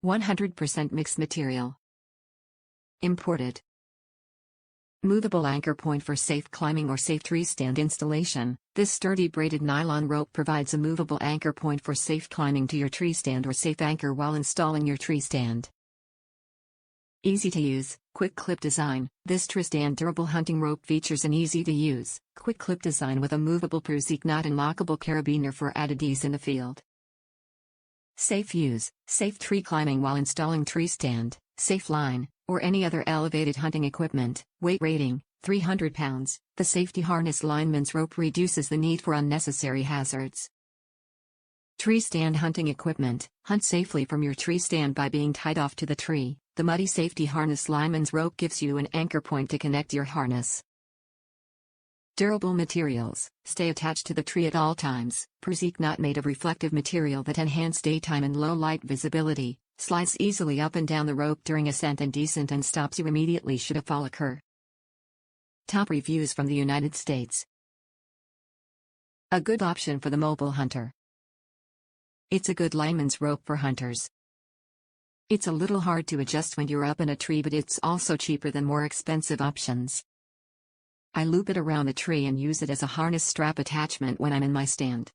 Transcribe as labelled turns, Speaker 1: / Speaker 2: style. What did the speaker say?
Speaker 1: 100% mixed material. Imported. Movable anchor point for safe climbing or safe tree stand installation. This sturdy braided nylon rope provides a movable anchor point for safe climbing to your tree stand or safe anchor while installing your tree stand. Easy to use, quick clip design. This tresstand durable hunting rope features an easy to use, quick clip design with a movable Prusik knot and lockable carabiner for added ease in the field. Safe use, safe tree climbing while installing tree stand, safe line, or any other elevated hunting equipment. Weight rating, 300 pounds. The safety harness Lineman's rope reduces the need for unnecessary hazards. Tree stand hunting equipment. Hunt safely from your tree stand by being tied off to the tree. The muddy safety harness Lineman's rope gives you an anchor point to connect your harness. Durable materials. Stay attached to the tree at all times. Prusik Knot made of reflective material that enhance daytime and low light visibility. Slides easily up and down the rope during ascent and descent and stops you immediately should a fall occur. Top reviews from the United States. A good option for the mobile hunter. It's a good Lineman's rope for hunters. It's a little hard to adjust when you're up in a tree, but it's also cheaper than more expensive options. I loop it around the tree and use it as a harness strap attachment when I'm in my stand.